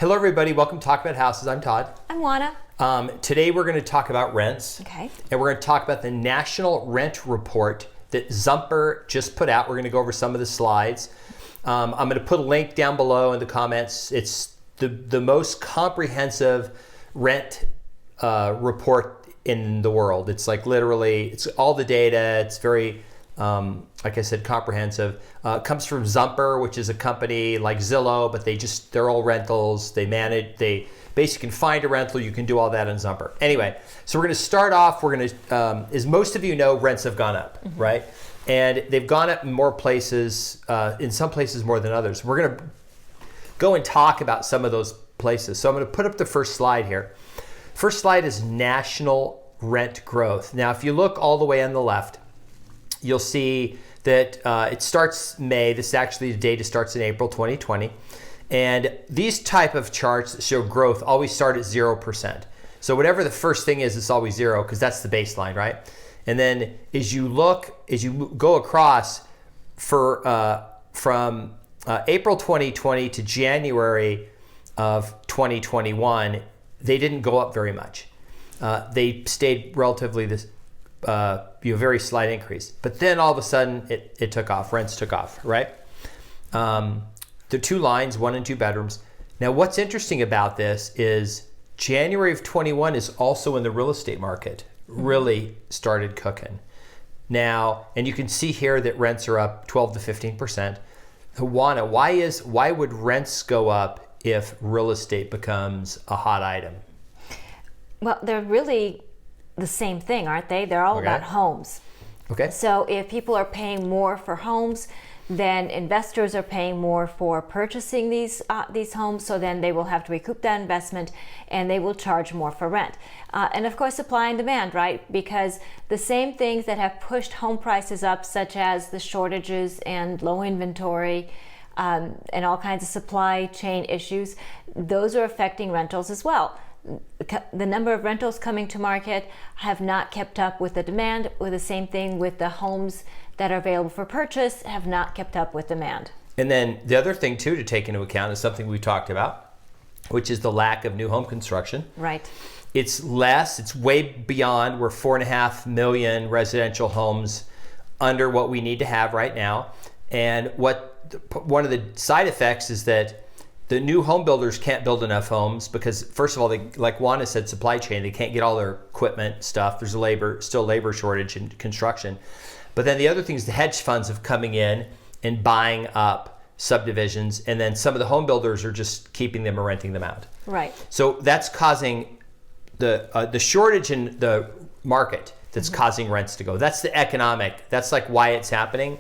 Hello, everybody. Welcome to Talk About Houses. I'm Todd. I'm Oana. Today, we're going to talk about rents. Okay. And we're going to talk about the National Rent Report that Zumper just put out. We're going to go over some of the slides. I'm going to put a link down below in the comments. It's the most comprehensive rent report in the world. It's like literally, it's all the data. It's very, like I said, comprehensive. It comes from Zumper, which is a company like Zillow, but they're all rentals. They basically can find a rental. You can do all that in Zumper. Anyway, so we're going to start off. We're going to, as most of you know, rents have gone up, right? And they've gone up in more places, in some places more than others. We're going to go and talk about some of those places. So I'm going to put up the first slide here. First slide is national rent growth. Now, if you look all the way on the left, you'll see that it starts May. This actually, the data starts in April 2020. And these type of charts that show growth always start at 0%. So whatever the first thing is, it's always zero because that's the baseline, right? And then as you go across from April 2020 to January of 2021, they didn't go up very much. They stayed relatively this, very slight increase. But then all of a sudden it took off. Rents took off, right? The two lines, 1 and 2 bedrooms. Now, what's interesting about this is January of 21 is also when the real estate market really started cooking. Now, and you can see here that rents are up 12 to 15%. Oana, why would rents go up if real estate becomes a hot item? Well, they're really the same thing, aren't they? They're all about homes. Okay. So if people are paying more for homes, then investors are paying more for purchasing these homes, so then they will have to recoup that investment and they will charge more for rent. And of course, supply and demand, right? Because the same things that have pushed home prices up, such as the shortages and low inventory and all kinds of supply chain issues, those are affecting rentals as well. The number of rentals coming to market have not kept up with the demand, or the same thing with the homes that are available for purchase have not kept up with demand. And then the other thing too to take into account is something we talked about, which is the lack of new home construction. Right. It's way beyond. We're 4.5 million residential homes under what we need to have right now. And one of the side effects is that the new home builders can't build enough homes because, first of all, like Oana said, supply chain, they can't get all their equipment stuff. There's still labor shortage in construction. But then the other thing is the hedge funds have coming in and buying up subdivisions, and then some of the home builders are just keeping them or renting them out. Right. So that's causing the shortage in the market that's causing rents to go. That's the economic. That's like why it's happening.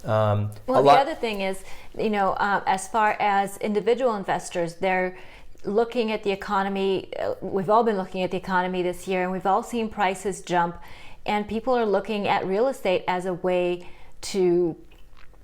Well, the other thing is, as far as individual investors, they're looking at the economy. We've all been looking at the economy this year, and we've all seen prices jump. And people are looking at real estate as a way to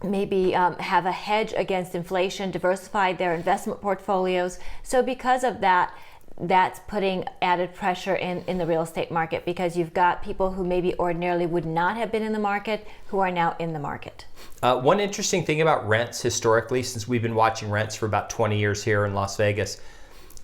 maybe have a hedge against inflation, diversify their investment portfolios. So because of that, that's putting added pressure in the real estate market, because you've got people who maybe ordinarily would not have been in the market who are now in the market. One interesting thing about rents historically, since we've been watching rents for about 20 years here in Las Vegas,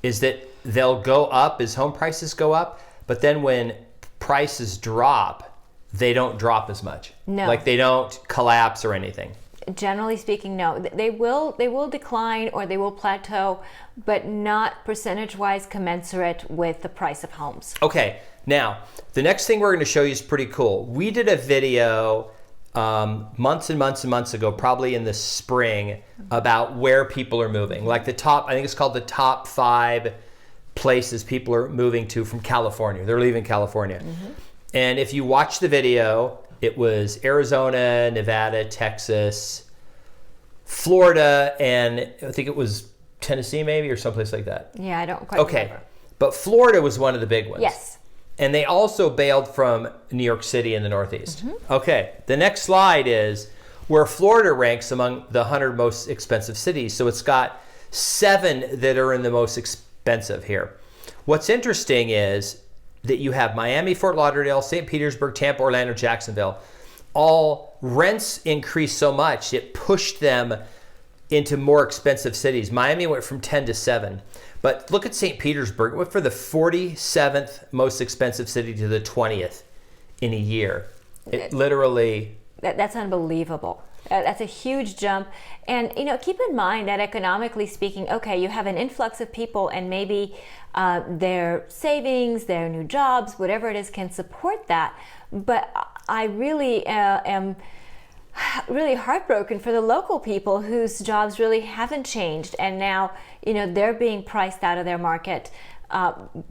is that they'll go up as home prices go up, but then when prices drop, they don't drop as much. No. Like they don't collapse or anything. Generally speaking, no. They will decline or they will plateau, but not percentage-wise commensurate with the price of homes. Okay, now the next thing we're going to show you is pretty cool. We did a video months and months and months ago, probably in the spring, about where people are moving. Like I think it's called the top 5 places people are moving to from California. They're leaving California. And if you watch the video, it was Arizona, Nevada, Texas, Florida, and I think it was Tennessee maybe, or someplace like that. Yeah, I don't quite remember. But Florida was one of the big ones. Yes. And they also bailed from New York City in the Northeast. Okay, the next slide is where Florida ranks among the 100 most expensive cities. So it's got 7 that are in the most expensive here. What's interesting is that you have Miami, Fort Lauderdale, St. Petersburg, Tampa, Orlando, Jacksonville. All rents increased so much, it pushed them into more expensive cities. Miami went from 10 to 7. But look at St. Petersburg. It went from the 47th most expensive city to the 20th in a year. It literally... That's unbelievable. That's a huge jump. And, keep in mind that economically speaking, okay, you have an influx of people and maybe their savings, their new jobs, whatever it is can support that. But I really am really heartbroken for the local people whose jobs really haven't changed. And now, they're being priced out of their market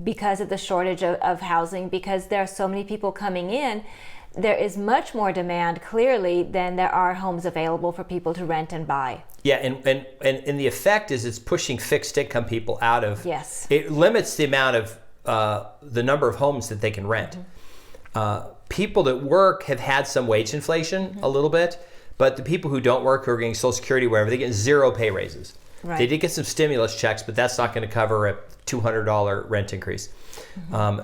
because of the shortage of housing, because there are so many people coming in. There is much more demand, clearly, than there are homes available for people to rent and buy. Yeah, and the effect is it's pushing fixed income people out of... Yes. It limits the amount of, the number of homes that they can rent. People that work have had some wage inflation a little bit, but the people who don't work, who are getting Social Security, whatever, they get 0 pay raises. Right. They did get some stimulus checks, but that's not going to cover a $200 rent increase.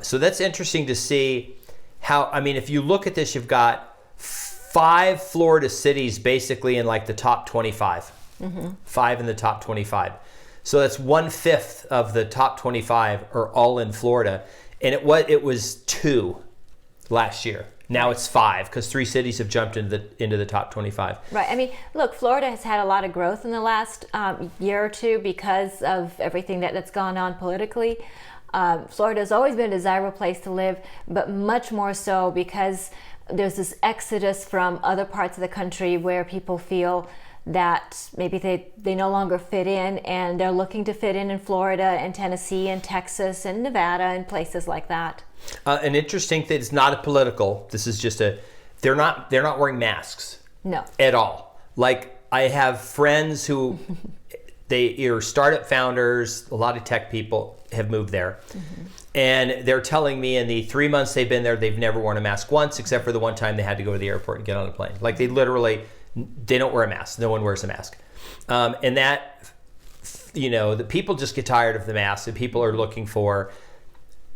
So that's interesting to see how, if you look at this, you've got 5 Florida cities basically in like the top 25. 5 in the top 25. So that's 1/5 of the top 25 are all in Florida. And it was 2 last year. Now it's 5 because 3 cities have jumped into the top 25. Right. Look, Florida has had a lot of growth in the last year or two because of everything that's gone on politically. Florida has always been a desirable place to live, but much more so because there's this exodus from other parts of the country where people feel that maybe they no longer fit in, and they're looking to fit in Florida and Tennessee and Texas and Nevada and places like that. An interesting thing, it's not a political, this is just they're not wearing masks. No. At all. Like, I have friends who, they are startup founders, a lot of tech people have moved there. And they're telling me in the 3 months they've been there, they've never worn a mask once, except for the one time they had to go to the airport and get on a plane. Like, they don't wear a mask. No one wears a mask. And that, the people just get tired of the mask, and people are looking for,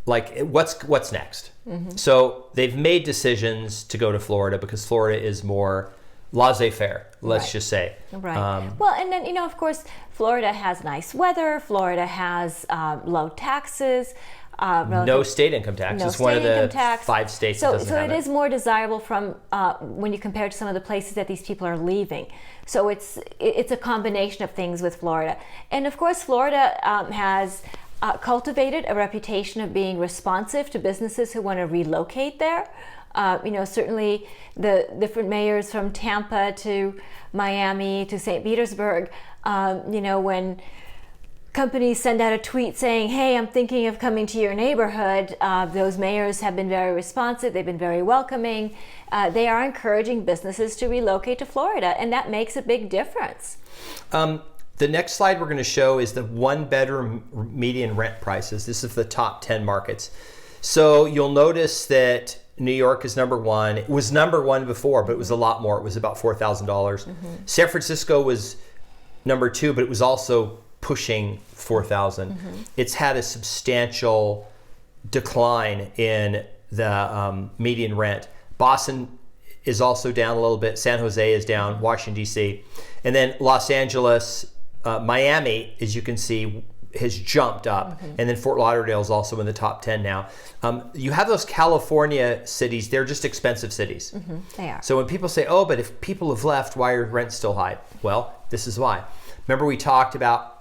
like, what's next? So they've made decisions to go to Florida because Florida is more laissez-faire, let's just say. Right. Well, and then, of course, Florida has nice weather. Florida has low taxes. No state income tax. It's one of the 5 states that doesn't have it. So it is more desirable from when you compare it to some of the places that these people are leaving. So it's a combination of things with Florida. And of course, Florida has cultivated a reputation of being responsive to businesses who want to relocate there. Certainly the different mayors from Tampa to Miami to St. Petersburg, when companies send out a tweet saying, hey, I'm thinking of coming to your neighborhood, those mayors have been very responsive. They've been very welcoming. They are encouraging businesses to relocate to Florida, and that makes a big difference. The next slide we're going to show is the 1-bedroom median rent prices. This is the top 10 markets. So you'll notice that New York is number 1. It was number 1 before, but it was a lot more. It was about $4,000. San Francisco was number 2, but it was also pushing 4,000. It's had a substantial decline in the median rent. Boston is also down a little bit. San Jose is down. Washington, D.C. And then Los Angeles, Miami, as you can see, has jumped up. And then Fort Lauderdale is also in the top 10 now. You have those California cities. They're just expensive cities. They are. So when people say, oh, but if people have left, why are rents still high? Well, this is why. Remember we talked about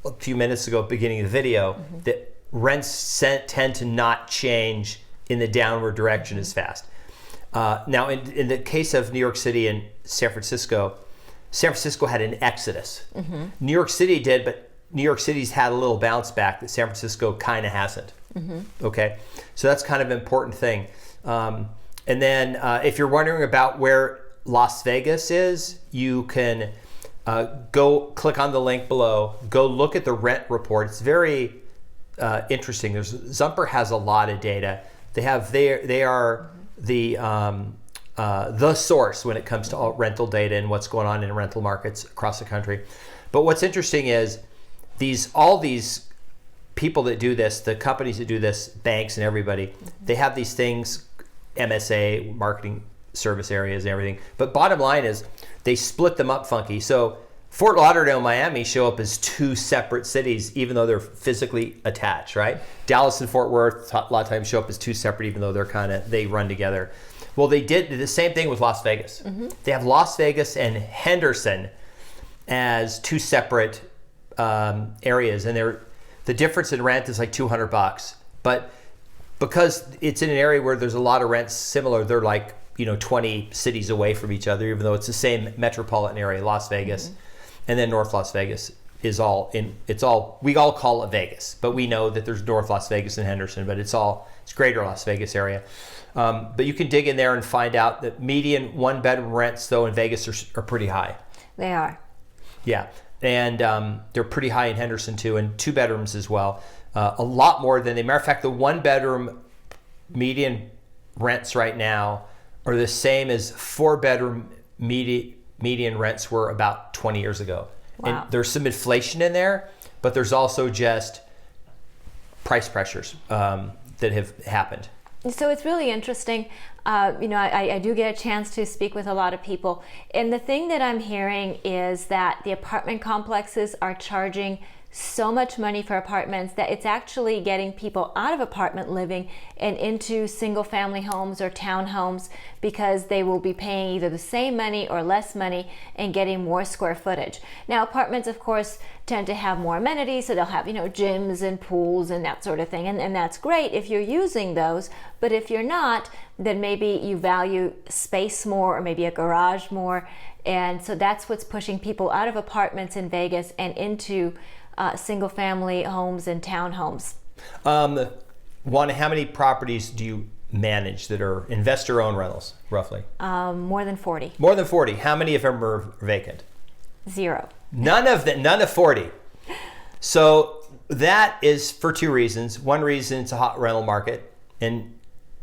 a few minutes ago, beginning of the video, that rents tend to not change in the downward direction as fast. Now, in the case of New York City and San Francisco had an exodus. New York City did, but New York City's had a little bounce back that San Francisco kind of hasn't. Okay, so that's kind of an important thing. And then if you're wondering about where Las Vegas is, you can go click on the link below. Go look at the rent report. It's very interesting. Zumper has a lot of data. They are the source when it comes to all rental data and what's going on in rental markets across the country. But what's interesting is all these people that do this, the companies that do this, banks and everybody, they have these things, MSA, marketing service areas and everything. But bottom line is they split them up funky. So Fort Lauderdale and Miami show up as two separate cities, even though they're physically attached, right? Dallas and Fort Worth a lot of times show up as two separate, even though they run together. Well, they did the same thing with Las Vegas. Mm-hmm. They have Las Vegas and Henderson as two separate areas, and the difference in rent is like $200. But because it's in an area where there's a lot of rents similar, they're like 20 cities away from each other, even though it's the same metropolitan area, Las Vegas. Mm-hmm. And then North Las Vegas is we all call it Vegas, but we know that there's North Las Vegas and Henderson, but it's greater Las Vegas area. But you can dig in there and find out that median 1-bedroom rents, though, in Vegas are pretty high. They are. Yeah. And they're pretty high in Henderson, too, and 2 bedrooms as well. A lot more than matter of fact, the 1-bedroom median rents right now are the same as 4-bedroom median rents were about 20 years ago. Wow. And there's some inflation in there, but there's also just price pressures that have happened. So it's really interesting. I do get a chance to speak with a lot of people. And the thing that I'm hearing is that the apartment complexes are charging so much money for apartments that it's actually getting people out of apartment living and into single family homes or townhomes, because they will be paying either the same money or less money and getting more square footage. Now, apartments, of course, tend to have more amenities, so they'll have, gyms and pools and that sort of thing. And that's great if you're using those. But if you're not, then maybe you value space more, or maybe a garage more. And so that's what's pushing people out of apartments in Vegas and into single-family homes and townhomes. Oana, how many properties do you manage that are investor-owned rentals, roughly? More than 40. More than 40. How many of them are vacant? 0. None of 40. So that is for 2 reasons. One reason, it's a hot rental market, and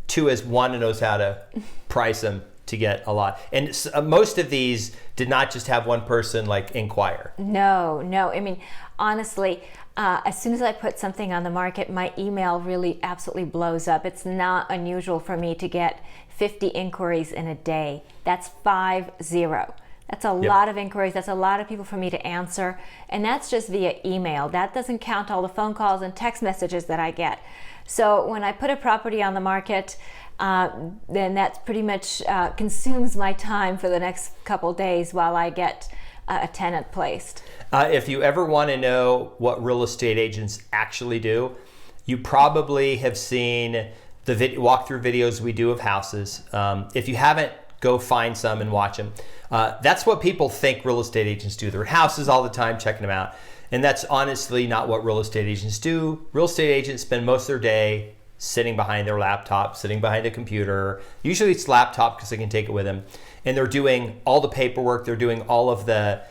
2 is Oana knows how to price them to get a lot. And most of these did not just have one person inquire. No. I mean, honestly, as soon as I put something on the market, my email really absolutely blows up. It's not unusual for me to get 50 inquiries in a day. That's 50. That's a lot of inquiries. That's a lot of people for me to answer. And that's just via email. That doesn't count all the phone calls and text messages that I get. So when I put a property on the market, then that pretty much consumes my time for the next couple days while I get a tenant placed. If you ever want to know what real estate agents actually do, you probably have seen the walkthrough videos we do of houses. If you haven't, go find some and watch them. That's what people think real estate agents do. They're at houses all the time checking them out. And that's honestly not what real estate agents do. Real estate agents spend most of their day sitting behind their laptop, sitting behind a computer. Usually it's laptop because they can take it with them. And they're doing all the paperwork. They're doing all of the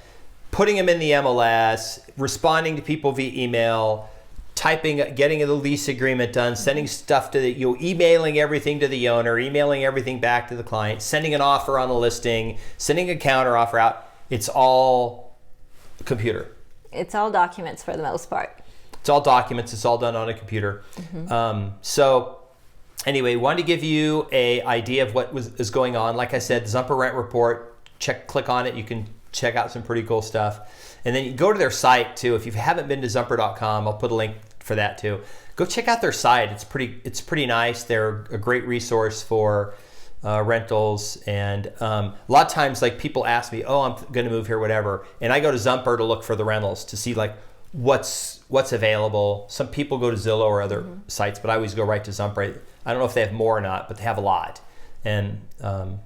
putting them in the MLS, responding to people via email, typing, getting the lease agreement done, sending stuff to emailing everything to the owner, emailing everything back to the client, sending an offer on the listing, sending a counter offer out. It's all computer. It's all documents for the most part. It's all documents. It's all done on a computer. Mm-hmm. So anyway, wanted to give you an idea of what is going on. Like I said, Zumper Rent Report, click on it. You can check out some pretty cool stuff. And then you go to their site too. If you haven't been to Zumper.com, I'll put a link for that too. Go check out their site. It's pretty nice. They're a great resource for rentals. And a lot of times people ask me, I'm going to move here, whatever. And I go to Zumper to look for the rentals to see what's available. Some people go to Zillow or other sites, but I always go right to Zumper. I don't know if they have more or not, but they have a lot. And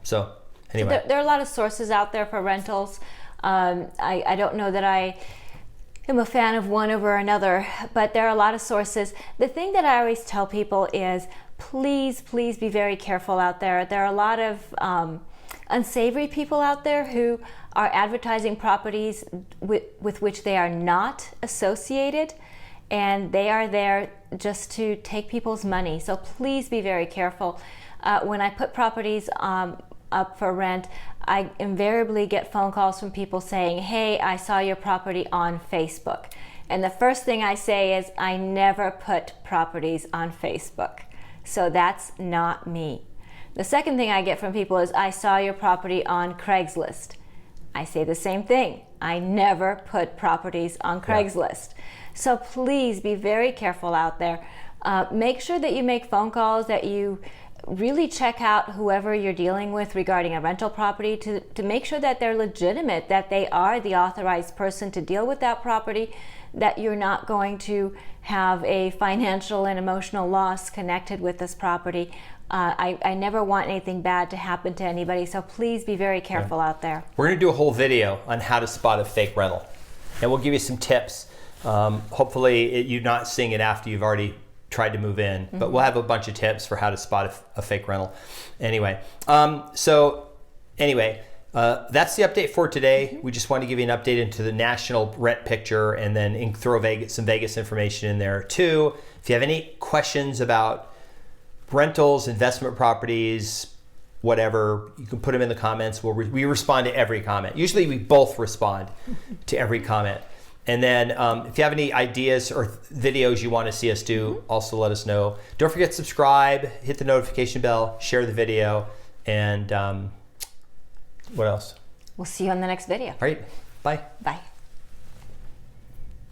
so anyway. There are a lot of sources out there for rentals. I don't know that I am a fan of one over another, but there are a lot of sources. The thing that I always tell people is please be very careful out there. There are a lot of unsavory people out there who are advertising properties with which they are not associated, and they are there just to take people's money. So please be very careful. When I put properties up for rent, I invariably get phone calls from people saying, hey, I saw your property on Facebook. And the first thing I say is, I never put properties on Facebook. So that's not me. The second thing I get from people is, I saw your property on Craigslist. I say the same thing. I never put properties on Craigslist. So please be very careful out there. Make sure that you make phone calls, that you really check out whoever you're dealing with regarding a rental property to make sure that they're legitimate, that they are the authorized person to deal with that property, that you're not going to have a financial and emotional loss connected with this property. I never want anything bad to happen to anybody, so please be very careful out there. We're going to do a whole video on how to spot a fake rental, and we'll give you some tips. Hopefully you're not seeing it after you've already tried to move in, but we'll have a bunch of tips for how to spot a fake rental. Anyway, that's the update for today. We just want to give you an update into the national rent picture, and then throw some Vegas information in there too. If you have any questions about rentals, investment properties, whatever, you can put them in the comments. We respond to every comment. Usually we both respond to every comment. And then if you have any ideas or videos you want to see us do, also let us know. Don't forget to subscribe, hit the notification bell, share the video, and what else? We'll see you on the next video. All right, bye. Bye.